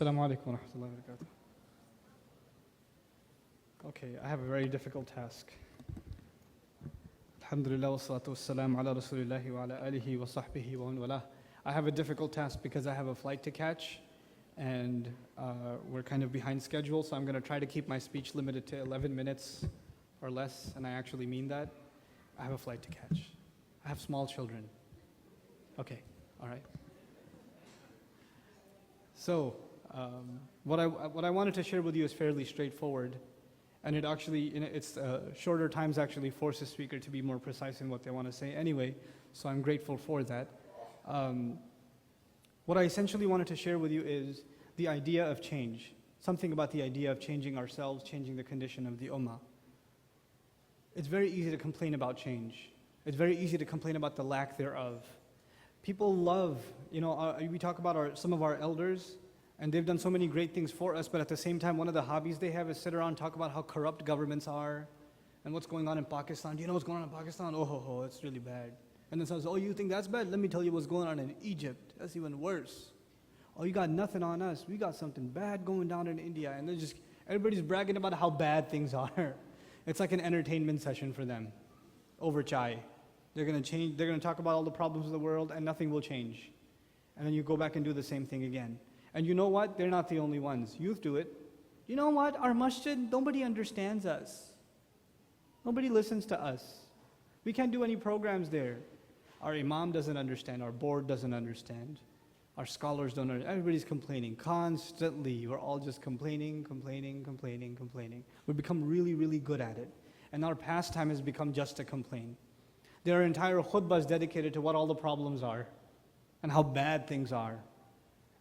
Assalamu alaikum wa rahmatullahi wa barakatuh. Okay, I have a very difficult task. Alhamdulillah wa salatu wa salam ala rasulillahi wa ala alihi wa sahbihi wa man walah. I have a difficult task because I have a flight to catch and we're kind of behind schedule, so I'm going to try to keep my speech limited to 11 minutes or less, and I actually mean that. I have a flight to catch. I have small children. Okay, all right. So, what I wanted to share with you is fairly straightforward, and it actually, it's shorter times actually force the speaker to be more precise in what they want to say anyway, so I'm grateful for that. What I essentially wanted to share with you is the idea of change, something about the idea of changing ourselves, changing the condition of the ummah. It's very easy to complain about change. It's very easy to complain about the lack thereof. People love, we talk about some of our elders, and they've done so many great things for us, but at the same time, one of the hobbies they have is sit around and talk about how corrupt governments are and what's going on in Pakistan. Do you know what's going on in Pakistan? Oh, it's really bad. And then someone says, oh, you think that's bad? Let me tell you what's going on in Egypt. That's even worse. Oh, you got nothing on us. We got something bad going down in India. And everybody's bragging about how bad things are. It's like an entertainment session for them over chai. They're going to talk about all the problems of the world and nothing will change. And then you go back and do the same thing again. And you know what? They're not the only ones. Youth do it. You know what? Our masjid, nobody understands us. Nobody listens to us. We can't do any programs there. Our imam doesn't understand. Our board doesn't understand. Our scholars don't understand. Everybody's complaining constantly. We're all just complaining. We've become really, really good at it. And our pastime has become just to complain. There are entire khutbahs dedicated to what all the problems are and how bad things are.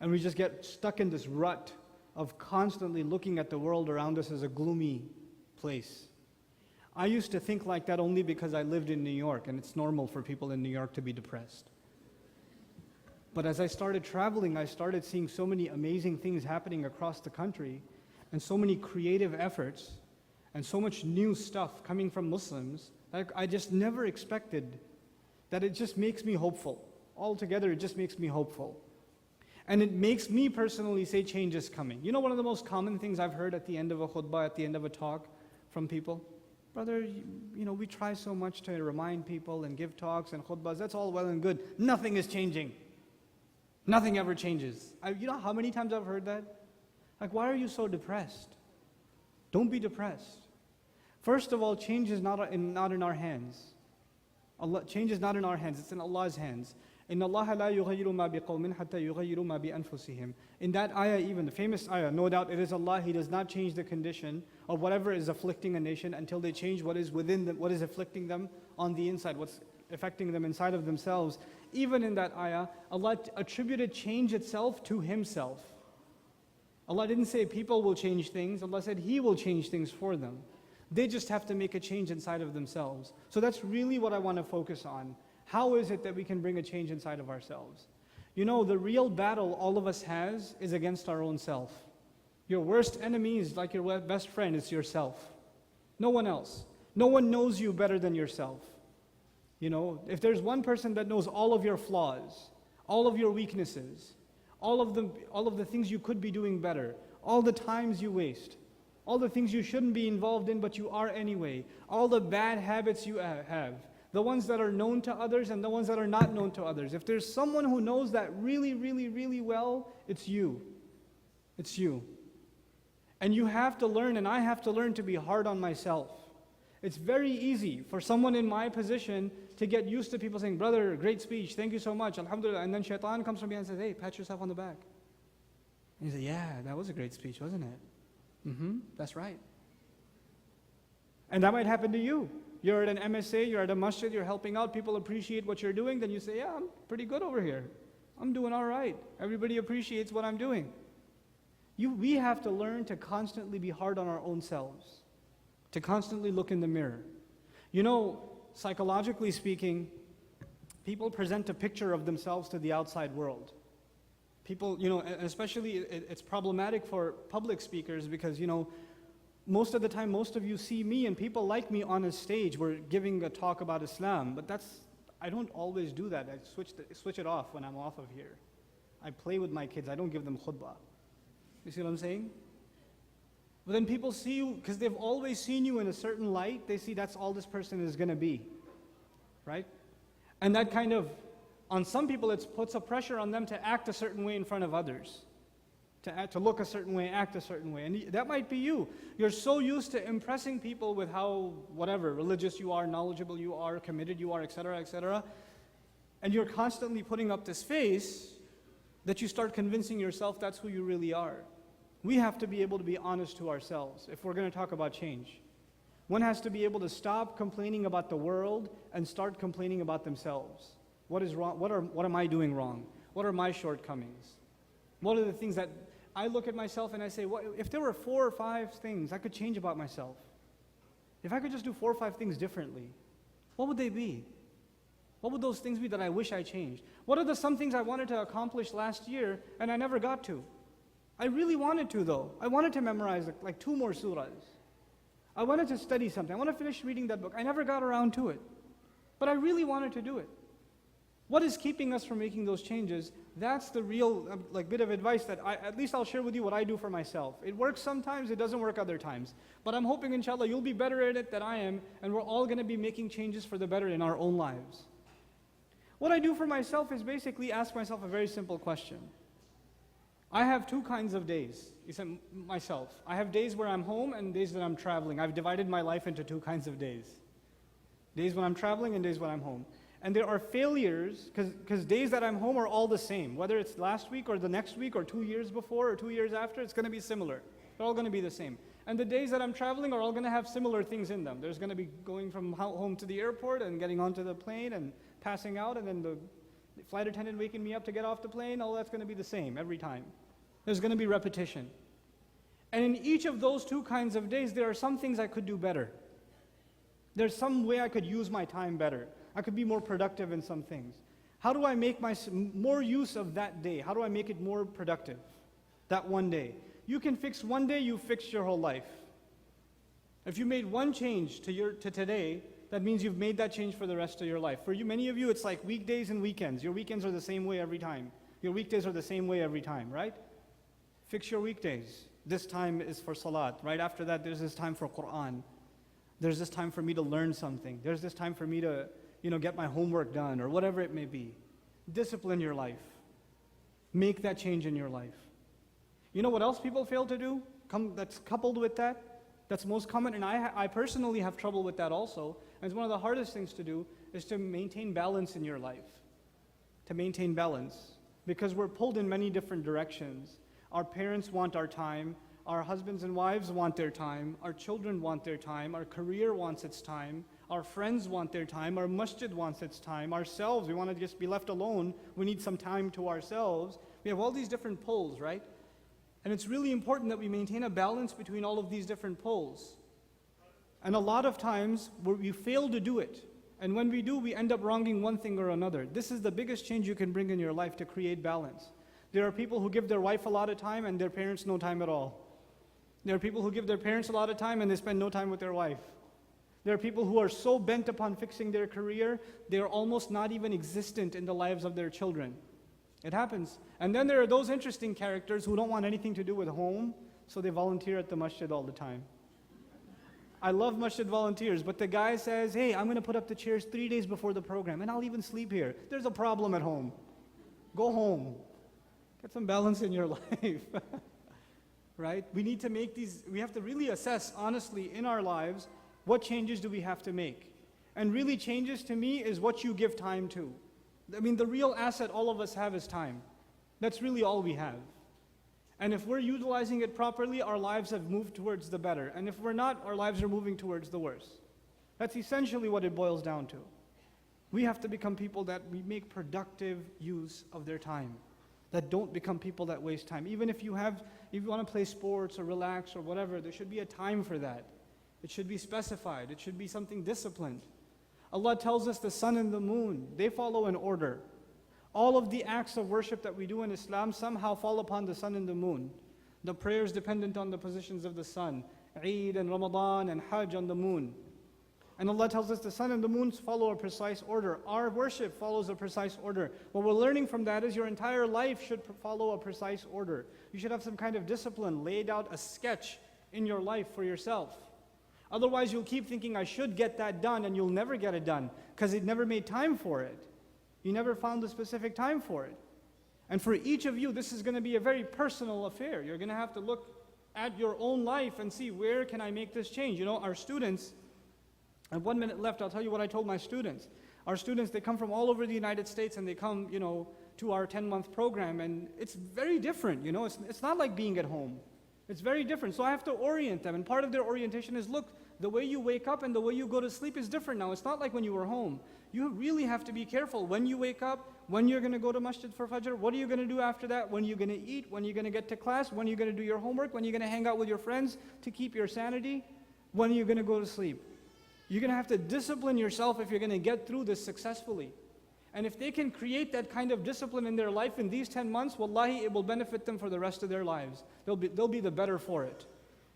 And we just get stuck in this rut of constantly looking at the world around us as a gloomy place. I used to think like that only because I lived in New York, and it's normal for people in New York to be depressed. But as I started traveling, I started seeing so many amazing things happening across the country, and so many creative efforts, and so much new stuff coming from Muslims, like I just never expected, that it just makes me hopeful. Altogether, it just makes me hopeful. And it makes me personally say change is coming. You know one of the most common things I've heard at the end of a khutbah, at the end of a talk from people? Brother, we try so much to remind people and give talks and khutbahs. That's all well and good. Nothing is changing. Nothing ever changes. You know how many times I've heard that? Like, why are you so depressed? Don't be depressed. First of all, change is not in our hands. Change is not in our hands. It's in Allah's hands. إِنَّ اللَّهَ لَا يُغَيِّرُ مَا بِقَوْمٍ حَتَّى يُغَيِّرُ مَا بِأَنفُسِهِمْ. In that ayah, even the famous ayah, no doubt it is Allah, He does not change the condition of whatever is afflicting a nation until they change what is within them, what is afflicting them on the inside, what's affecting them inside of themselves. Even in that ayah, Allah attributed change itself to Himself. Allah didn't say people will change things, Allah said He will change things for them. They just have to make a change inside of themselves. So that's really what I want to focus on. How is it that we can bring a change inside of ourselves? The real battle all of us has is against our own self. Your worst enemy is like your best friend, it's yourself. No one else. No one knows you better than yourself. If there's one person that knows all of your flaws, all of your weaknesses, all of the things you could be doing better, all the times you waste, all the things you shouldn't be involved in but you are anyway, all the bad habits you have, the ones that are known to others and the ones that are not known to others. If there's someone who knows that really, really, really well, it's you. It's you. And you have to learn, and I have to learn to be hard on myself. It's very easy for someone in my position to get used to people saying, brother, great speech, thank you so much, alhamdulillah. And then shaitan comes from behind and says, hey, pat yourself on the back. And you say, yeah, that was a great speech, wasn't it? That's right. And that might happen to you. You're at an MSA, you're at a masjid, you're helping out, people appreciate what you're doing, then you say, yeah, I'm pretty good over here. I'm doing all right. Everybody appreciates what I'm doing. We have to learn to constantly be hard on our own selves, to constantly look in the mirror. Psychologically speaking, people present a picture of themselves to the outside world. People, especially it's problematic for public speakers because, most of the time, most of you see me and people like me on a stage. We're giving a talk about Islam, but I don't always do that. I switch it off when I'm off of here. I play with my kids. I don't give them khutbah. You see what I'm saying? But then people see you, because they've always seen you in a certain light, they see that's all this person is going to be. Right? And that kind of, on some people, it puts a pressure on them to act a certain way in front of others. To look a certain way, act a certain way. And that might be you. You're so used to impressing people with how, whatever, religious you are, knowledgeable you are, committed you are, etc., etc. And you're constantly putting up this face that you start convincing yourself that's who you really are. We have to be able to be honest to ourselves if we're going to talk about change. One has to be able to stop complaining about the world and start complaining about themselves. What is wrong? What am I doing wrong? What are my shortcomings? What are the things that I look at myself and I say, what, if there were 4 or 5 things I could change about myself, if I could just do 4 or 5 things differently, what would they be? What would those things be that I wish I changed? What are some things I wanted to accomplish last year and I never got to? I really wanted to though. I wanted to memorize like 2 more surahs. I wanted to study something. I want to finish reading that book. I never got around to it. But I really wanted to do it. What is keeping us from making those changes? That's the real bit of advice that at least I'll share with you what I do for myself. It works sometimes, it doesn't work other times. But I'm hoping, inshallah, you'll be better at it than I am, and we're all going to be making changes for the better in our own lives. What I do for myself is basically ask myself a very simple question. I have 2 kinds of days. You said myself. I have days where I'm home and days that I'm traveling. I've divided my life into 2 kinds of days. Days when I'm traveling and days when I'm home. And there are failures, because days that I'm home are all the same. Whether it's last week or the next week or 2 years before or 2 years after, it's going to be similar. They're all going to be the same. And the days that I'm traveling are all going to have similar things in them. There's going to be going from home to the airport and getting onto the plane and passing out, and then the flight attendant waking me up to get off the plane. All that's going to be the same every time. There's going to be repetition. And in each of those 2 kinds of days, there are some things I could do better. There's some way I could use my time better. I could be more productive in some things. How do I make more use of that day? How do I make it more productive? That one day. You can fix one day, you fixed your whole life. If you made one change to today, that means you've made that change for the rest of your life. For you, many of you, it's like weekdays and weekends. Your weekends are the same way every time. Your weekdays are the same way every time, right? Fix your weekdays. This time is for salat. Right after that, there's this time for Quran. There's this time for me to learn something. There's this time for me to get my homework done or whatever it may be. Discipline your life. Make that change in your life. You know what else people fail to do? That's coupled with that. That's most common, and I personally have trouble with that also. And it's one of the hardest things to do is to maintain balance in your life. To maintain balance. Because we're pulled in many different directions. Our parents want our time. Our husbands and wives want their time. Our children want their time. Our career wants its time. Our friends want their time. Our masjid wants its time. Ourselves, we want to just be left alone. We need some time to ourselves. We have all these different poles, right? And it's really important that we maintain a balance between all of these different poles. And a lot of times, we fail to do it. And when we do, we end up wronging one thing or another. This is the biggest change you can bring in your life to create balance. There are people who give their wife a lot of time and their parents no time at all. There are people who give their parents a lot of time and they spend no time with their wife. There are people who are so bent upon fixing their career, they are almost not even existent in the lives of their children. It happens. And then there are those interesting characters who don't want anything to do with home, so they volunteer at the masjid all the time. I love masjid volunteers, but the guy says, hey, I'm going to put up the chairs 3 days before the program, and I'll even sleep here. There's a problem at home. Go home. Get some balance in your life. Right? We need to we have to really assess honestly in our lives, what changes do we have to make? And really changes to me is what you give time to. I mean, the real asset all of us have is time. That's really all we have. And if we're utilizing it properly, our lives have moved towards the better. And if we're not, our lives are moving towards the worse. That's essentially what it boils down to. We have to become people that we make productive use of their time. That don't become people that waste time. Even if you want to play sports or relax or whatever, there should be a time for that. It should be specified. It should be something disciplined. Allah tells us the sun and the moon, they follow an order. All of the acts of worship that we do in Islam somehow fall upon the sun and the moon. The prayers dependent on the positions of the sun. Eid and Ramadan and Hajj on the moon. And Allah tells us the sun and the moon follow a precise order. Our worship follows a precise order. What we're learning from that is your entire life should follow a precise order. You should have some kind of discipline, laid out a sketch in your life for yourself. Otherwise, you'll keep thinking, I should get that done, and you'll never get it done because it never made time for it. You never found the specific time for it. And for each of you, this is going to be a very personal affair. You're going to have to look at your own life and see, where can I make this change? You know, our students, I have 1 minute left, I'll tell you what I told my students. Our students, they come from all over the United States and they come, you know, to our 10-month program, and it's very different, you know. It's not like being at home. It's very different. So I have to orient them, and part of their orientation is, look, the way you wake up and the way you go to sleep is different now. It's not like when you were home. You really have to be careful when you wake up, when you're going to go to masjid for Fajr, what are you going to do after that, when you're going to eat, when you're going to get to class, when you're going to do your homework, when you're going to hang out with your friends to keep your sanity, when you're going to go to sleep. You're going to have to discipline yourself if you're going to get through this successfully. And if they can create that kind of discipline in their life in these 10 months, wallahi, it will benefit them for the rest of their lives. They'll be the better for it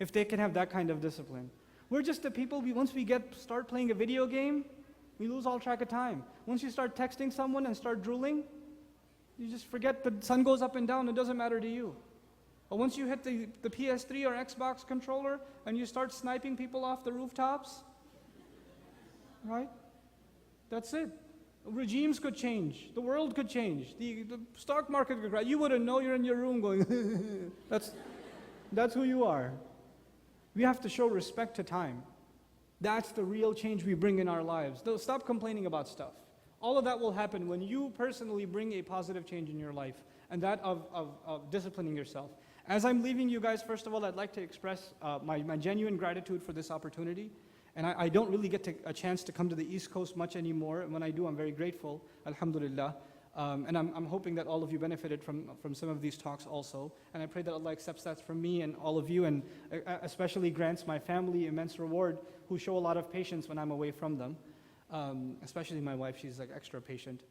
if they can have that kind of discipline. We're just the people, once we start playing a video game, we lose all track of time. Once you start texting someone and start drooling, you just forget the sun goes up and down, it doesn't matter to you. But once you hit the PS3 or Xbox controller and you start sniping people off the rooftops, right? That's it. Regimes could change. The world could change. The stock market could crash. You wouldn't know, you're in your room going, that's who you are. We have to show respect to time. That's the real change we bring in our lives. Stop complaining about stuff. All of that will happen when you personally bring a positive change in your life, and that of disciplining yourself. As I'm leaving you guys, first of all, I'd like to express my genuine gratitude for this opportunity. And I don't really get a chance to come to the East Coast much anymore. And when I do, I'm very grateful, alhamdulillah. And I'm hoping that all of you benefited from some of these talks also. And I pray that Allah accepts that from me and all of you, and especially grants my family immense reward, who show a lot of patience when I'm away from them. Especially my wife, she's like extra patient.